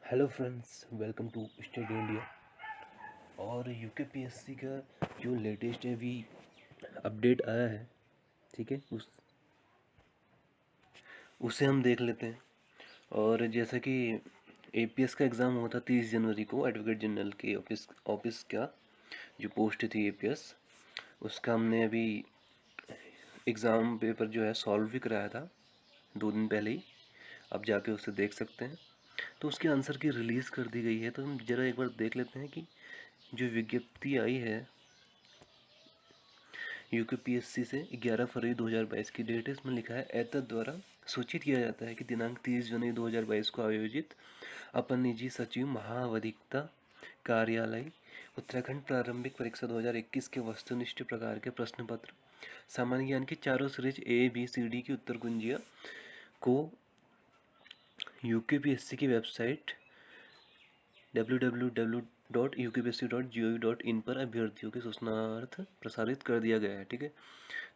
Hello friends, welcome to Study India. और UKPSC का जो लेटेस्ट अभी अपडेट आया है, ठीक है, उसे हम देख लेते हैं। और जैसा कि एपीएस का एग्ज़ाम हुआ था 30 जनवरी को, एडवोकेट जनरल के ऑफिस ऑफिस का जो पोस्ट थी एपीएस, उसका हमने अभी एग्ज़ाम पेपर जो है सॉल्व भी कराया था 2 दिन पहले ही। आप जाके उसे देख सकते हैं। तो उसके आंसर की रिलीज़ कर दी गई है, तो हम ज़रा एक बार देख लेते हैं कि जो विज्ञप्ति आई है यूकेपीएससी से 11 फरवरी 2022 की डेट है। इसमें लिखा है, एतद द्वारा सूचित किया जाता है कि दिनांक 30 जनवरी 2022 को आयोजित अपर निजी सचिव महाअधिवक्ता कार्यालय उत्तराखंड प्रारंभिक परीक्षा 2021 के वस्तुनिष्ठ प्रकार के प्रश्न पत्र सामान्य ज्ञान की चारों सीरीज ABCD की उत्तर कुंजिया को यूकेपीएससी की वेबसाइट www.upsc.gov.in पर अभ्यर्थियों की सूचनार्थ प्रसारित कर दिया गया है। ठीक है,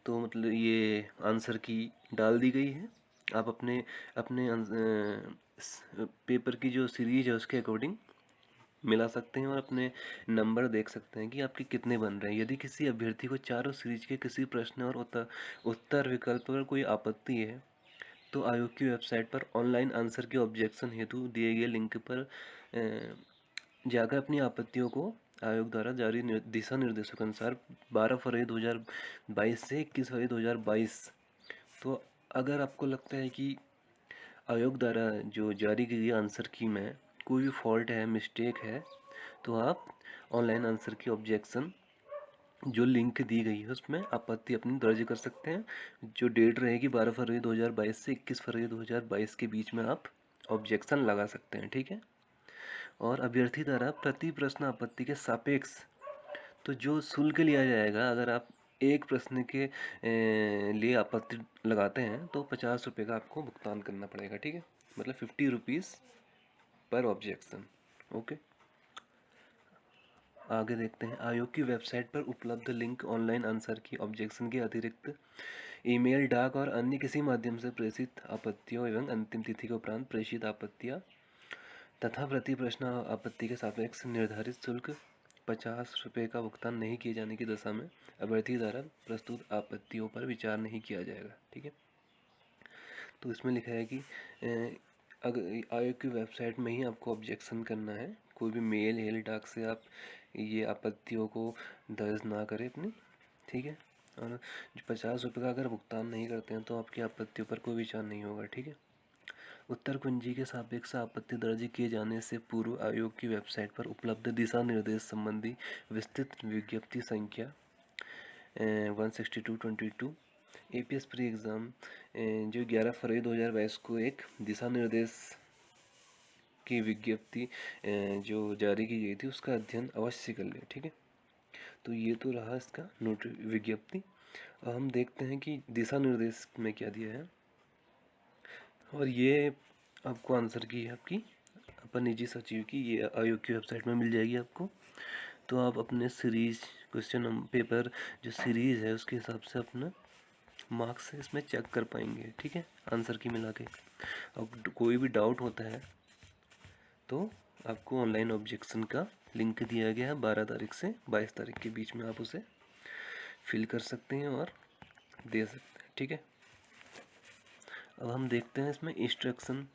तो मतलब ये आंसर की डाल दी गई है। आप अपने अपने पेपर की जो सीरीज है उसके अकॉर्डिंग मिला सकते हैं और अपने नंबर देख सकते हैं कि आपके कितने बन रहे हैं। यदि किसी अभ्यर्थी को चारों सीरीज के किसी प्रश्न और उत्तर विकल्प पर कोई आपत्ति है तो आयोग की वेबसाइट पर ऑनलाइन आंसर के ऑब्जेक्शन हेतु दिए गए लिंक पर जाकर अपनी आपत्तियों को आयोग द्वारा जारी दिशा निर्देशों के अनुसार 12 फरवरी 2022 से 21 फरवरी 2022, तो अगर आपको लगता है कि आयोग द्वारा जो जारी की गई आंसर की में कोई भी फॉल्ट है, मिस्टेक है, तो आप ऑनलाइन आंसर की ऑब्जेक्शन जो लिंक दी गई है उसमें आपत्ति अपनी दर्ज कर सकते हैं। जो डेट रहेगी 12 फरवरी 2022 से 21 फरवरी 2022 के बीच में आप ऑब्जेक्शन लगा सकते हैं। ठीक है, और अभ्यर्थी द्वारा प्रति प्रश्न आपत्ति के सापेक्ष तो जो शुल्क लिया जाएगा, अगर आप एक प्रश्न के लिए आपत्ति लगाते हैं तो 50 रुपये का आपको भुगतान करना पड़ेगा। ठीक है, मतलब 50 रुपीज़ पर ऑब्जेक्शन। ओके, आगे देखते हैं। आयोग की वेबसाइट पर उपलब्ध लिंक ऑनलाइन आंसर की ऑब्जेक्शन के अतिरिक्त ईमेल, डाक और अन्य किसी माध्यम से प्रेषित आपत्तियों एवं अंतिम तिथि के उपरांत प्रेषित आपत्तियाँ तथा प्रति प्रश्न आपत्ति के सापेक्ष निर्धारित शुल्क 50 रुपये का भुगतान नहीं किए जाने की दशा में अभ्यर्थी द्वारा प्रस्तुत आपत्तियों पर विचार नहीं किया जाएगा। ठीक है, तो इसमें लिखा है कि अगर आयोग की वेबसाइट में ही आपको ऑब्जेक्शन करना है, कोई भी मेल हेल डाक से आप ये आपत्तियों को दर्ज ना करें अपनी। ठीक है, और जो 50 रुपये का अगर भुगतान नहीं करते हैं तो आपकी आपत्तियों पर कोई विचार नहीं होगा। ठीक है, उत्तर कुंजी के सापेक्ष आपत्ति दर्ज किए जाने से पूर्व आयोग की वेबसाइट पर उपलब्ध दिशा निर्देश संबंधी विस्तृत विज्ञप्ति संख्या 162/22 APS प्री एग्ज़ाम जो 11 फरवरी 2022 को एक दिशा निर्देश की विज्ञप्ति जो जारी की गई थी उसका अध्ययन अवश्य कर ले। ठीक है, तो ये तो रहा इसका विज्ञप्ति। अब हम देखते हैं कि दिशा निर्देश में क्या दिया है, और ये आपको आंसर की है आपकी अपन निजी सचिव की, ये आयोग की वेबसाइट में मिल जाएगी आपको। तो आप अपने सीरीज क्वेश्चन पेपर जो सीरीज़ है उसके हिसाब से अपना मार्क्स इसमें चेक कर पाएंगे। ठीक है, आंसर की मिला के। अब कोई भी डाउट होता है तो आपको ऑनलाइन ऑब्जेक्शन का लिंक दिया गया है, 12 तारीख से 22 तारीख के बीच में आप उसे फिल कर सकते हैं और दे सकते हैं। ठीक है, अब हम देखते हैं इसमें इंस्ट्रक्शन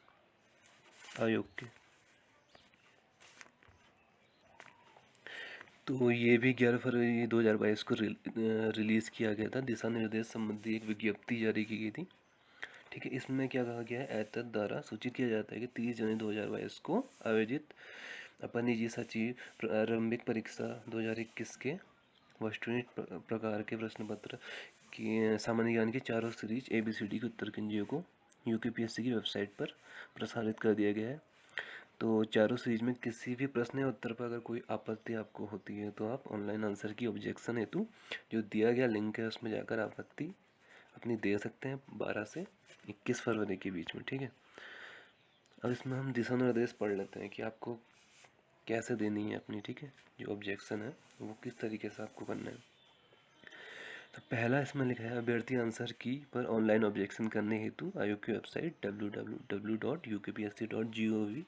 आयोग के। तो ये भी 11 फरवरी 2022 को रिलीज़ किया गया था, दिशा निर्देश संबंधी एक विज्ञप्ति जारी की गई थी। ठीक है, इसमें क्या कहा गया है, एतद द्वारा सूचित किया जाता है कि 30 जनवरी 2022 को आयोजित अपर निजी सचिव प्रारंभिक परीक्षा 2021 के वस्तुनिष्ठ प्रकार के प्रश्न पत्र की सामान्य ज्ञान की चारों सीरीज ABCD के उत्तर कुंजियों को यूकेपीएससी की वेबसाइट पर प्रसारित कर दिया गया है। तो चारों सीरीज में किसी भी प्रश्न या उत्तर पर अगर कोई आपत्ति आपको होती है तो आप ऑनलाइन आंसर की ऑब्जेक्शन हेतु जो दिया गया लिंक है उसमें जाकर आपत्ति अपनी दे सकते हैं 12 से 21 फरवरी के बीच में। ठीक है, अब इसमें हम दिशा निर्देश पढ़ लेते हैं कि आपको कैसे देनी है अपनी। ठीक है, जो ऑब्जेक्शन है वो किस तरीके से आपको करना है। तो पहला इसमें लिखा है, अभ्यर्थी आंसर की पर ऑनलाइन ऑब्जेक्शन करने हेतु आयोग की वेबसाइट www.upsc.gov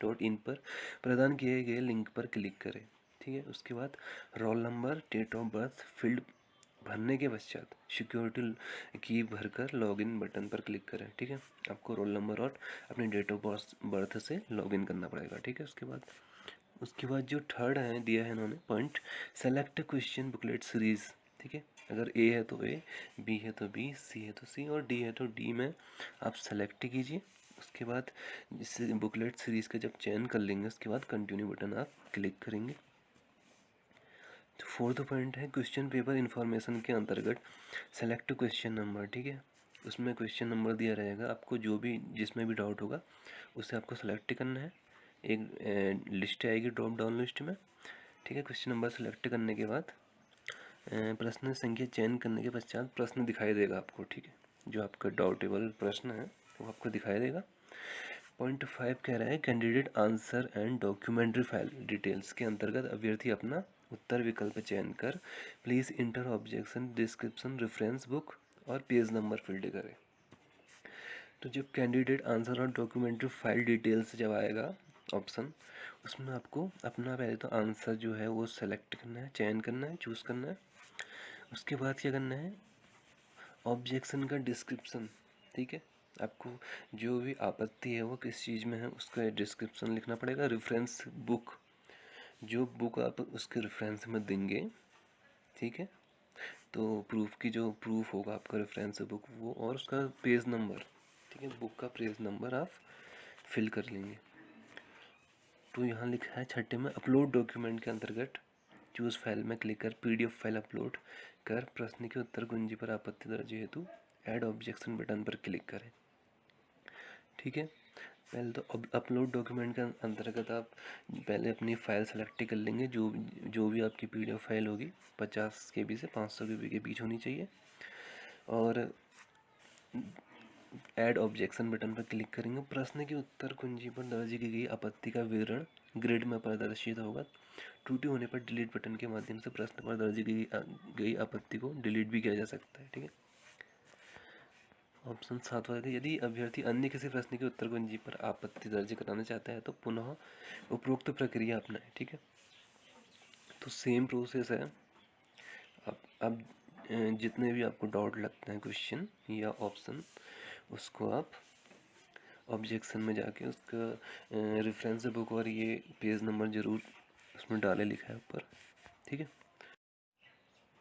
www.ecom.in पर प्रदान किए गए लिंक पर क्लिक करें। ठीक है, उसके बाद roll number, date of birth field भरने के पश्चात सिक्योरिटी की भरकर लॉगिन बटन पर क्लिक करें। ठीक है, आपको रोल नंबर और अपनी डेट ऑफ बर्थ से लॉगिन करना पड़ेगा। ठीक है, उसके बाद जो थर्ड है दिया है इन्होंने point, select question booklet series. ठीक है, अगर ए है तो ए, बी है तो बी, सी है तो सी और डी है तो डी में आप सेलेक्ट कीजिए। उसके बाद इस बुकलेट सीरीज़ का जब चयन कर लेंगे उसके बाद कंटिन्यू बटन आप क्लिक करेंगे। तो फोर्थ पॉइंट है क्वेश्चन पेपर इन्फॉर्मेशन के अंतर्गत सेलेक्ट क्वेश्चन नंबर। ठीक है, उसमें क्वेश्चन नंबर दिया रहेगा, आपको जो भी जिसमें भी डाउट होगा उसे आपको सेलेक्ट करना है। एक लिस्ट आएगी ड्रॉप डाउन लिस्ट में। ठीक है, क्वेश्चन नंबर सेलेक्ट करने के बाद प्रश्न संख्या चयन करने के पश्चात प्रश्न दिखाई देगा आपको। ठीक है, जो आपका डाउटेबल प्रश्न है वो आपको दिखाई देगा। पॉइंट 5 कह रहा है candidate answer and documentary file details के अंतर्गत अभ्यर्थी अपना उत्तर विकल्प चयन कर please inter objection description reference book और पेज नंबर फील्ड करें। तो जब कैंडिडेट आंसर और डॉक्यूमेंट्री फाइल डिटेल्स जब आएगा ऑप्शन, उसमें आपको अपना पहले तो आंसर जो है वो सेलेक्ट करना है, चयन करना है, चूज़ करना है। उसके बाद क्या करना है, ऑब्जेक्शन का डिस्क्रिप्शन। ठीक है, आपको जो भी आपत्ति है वो किस चीज़ में है उसका डिस्क्रिप्शन लिखना पड़ेगा। रेफरेंस बुक, जो बुक आप उसके रेफरेंस में देंगे। ठीक है, तो प्रूफ की जो प्रूफ होगा आपका रेफरेंस बुक वो, और उसका पेज नंबर। ठीक है, बुक का पेज नंबर आप फिल कर लेंगे। तो यहाँ लिखा है छठे में अपलोड डॉक्यूमेंट के अंतर्गत चूज़ फाइल में क्लिक कर पीडीएफ फाइल अपलोड कर प्रश्न के उत्तर कुंजी पर आपत्ति दर्ज हेतु ऐड ऑब्जेक्शन बटन पर क्लिक करें। ठीक है, पहले तो अपलोड डॉक्यूमेंट के अंतर्गत आप पहले अपनी फ़ाइल सेलेक्ट कर लेंगे। जो भी आपकी पीडीएफ फाइल होगी 50 KB से 500 KB के बीच होनी चाहिए। और ऐड ऑब्जेक्शन बटन पर क्लिक करेंगे। प्रश्न के उत्तर कुंजी पर दर्ज की गई आपत्ति का विवरण ग्रिड में प्रदर्शित होगा। त्रुटि होने पर डिलीट बटन के माध्यम से प्रश्न पर दर्ज की गई आपत्ति को डिलीट भी किया जा सकता है। ठीक है, ऑप्शन 7 वाला, यदि अभ्यर्थी अन्य किसी प्रश्न के उत्तर कुंजी पर आपत्ति दर्ज कराना चाहता है तो पुनः उपरोक्त प्रक्रिया अपनाएं। ठीक है, तो सेम प्रोसेस है। अब जितने भी आपको डाउट लगते हैं क्वेश्चन या ऑप्शन, उसको आप ऑब्जेक्शन में जाके उसका रेफरेंस बुक और ये पेज नंबर ज़रूर उसमें डाले, लिखा है ऊपर। ठीक है,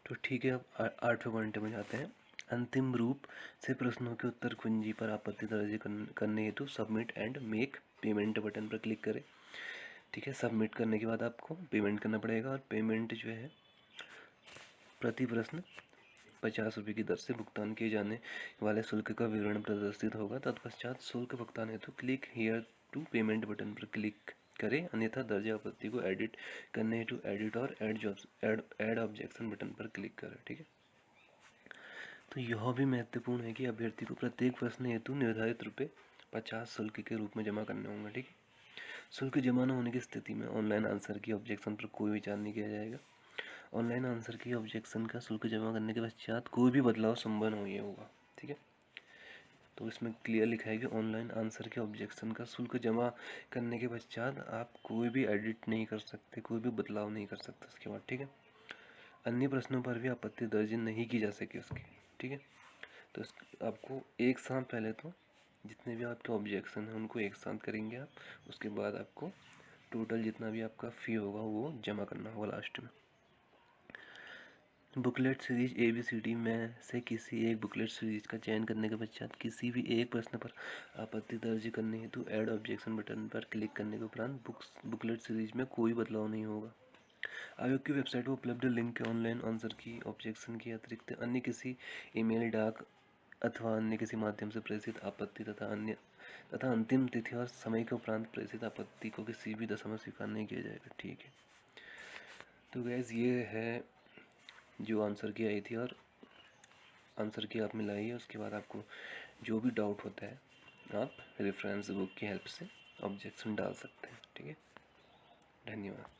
तो ठीक है, अब 8वें पॉइंट में जाते हैं। अंतिम रूप से प्रश्नों के उत्तर कुंजी पर आपत्ति दर्ज करने हेतु submit and make payment button पर क्लिक करें। ठीक है, सबमिट करने के बाद आपको पेमेंट करना पड़ेगा और पेमेंट जो है प्रति प्रश्न 50 रुपये की दर से भुगतान किए जाने वाले शुल्क का विवरण प्रदर्शित होगा। तत्पश्चात शुल्क भुगतान हेतु click here to payment button पर क्लिक करें, अन्यथा दर्ज आपत्ति को एडिट करने हेतु एडिट और ऐड ऑब्जेक्शन बटन पर क्लिक करें। ठीक है, तो यह भी महत्वपूर्ण है कि अभ्यर्थी को प्रत्येक प्रश्न हेतु निर्धारित रुपये 50 शुल्क के रूप में जमा करने होंगे। ठीक है, शुल्क जमा न होने की स्थिति में ऑनलाइन आंसर की ऑब्जेक्शन पर कोई विचार नहीं किया जाएगा। ऑनलाइन आंसर की ऑब्जेक्शन का शुल्क जमा करने के पश्चात कोई भी बदलाव संभव नहीं होगा। ठीक है, तो इसमें क्लियर लिखा है कि ऑनलाइन आंसर के ऑब्जेक्शन का शुल्क जमा करने के पश्चात आप कोई भी एडिट नहीं कर सकते, कोई भी बदलाव नहीं कर सकते उसके बाद। ठीक है, अन्य प्रश्नों पर भी आपत्ति दर्ज नहीं की जा सके उसकी। ठीक है, तो आपको एक साथ पहले तो जितने भी आपके ऑब्जेक्शन हैं उनको एक साथ करेंगे आप, उसके बाद आपको टोटल जितना भी आपका फ़ी होगा वो जमा करना होगा लास्ट में। बुकलेट सीरीज ABCD में से किसी एक बुकलेट सीरीज का चयन करने के पश्चात किसी भी एक प्रश्न पर आपत्ति दर्ज करने हेतु ऐड ऑब्जेक्शन बटन पर क्लिक करने के उपरांत बुकलेट सीरीज में कोई बदलाव नहीं होगा। आयोग की वेबसाइट पर उपलब्ध लिंक के ऑनलाइन आंसर की ऑब्जेक्शन के अतिरिक्त अन्य किसी ईमेल, डाक अथवा अन्य किसी माध्यम से प्रेषित आपत्ति तथा अंतिम तिथि और समय के उपरांत प्रेषित आपत्ति को किसी भी दशा में स्वीकार नहीं किया जाएगा। ठीक है, तो गैस ये है जो आंसर की आई थी, और आंसर की आप मिलाइए। उसके बाद आपको जो भी डाउट होता है आप रेफरेंस बुक की हेल्प से ऑब्जेक्शन डाल सकते हैं। ठीक है, धन्यवाद।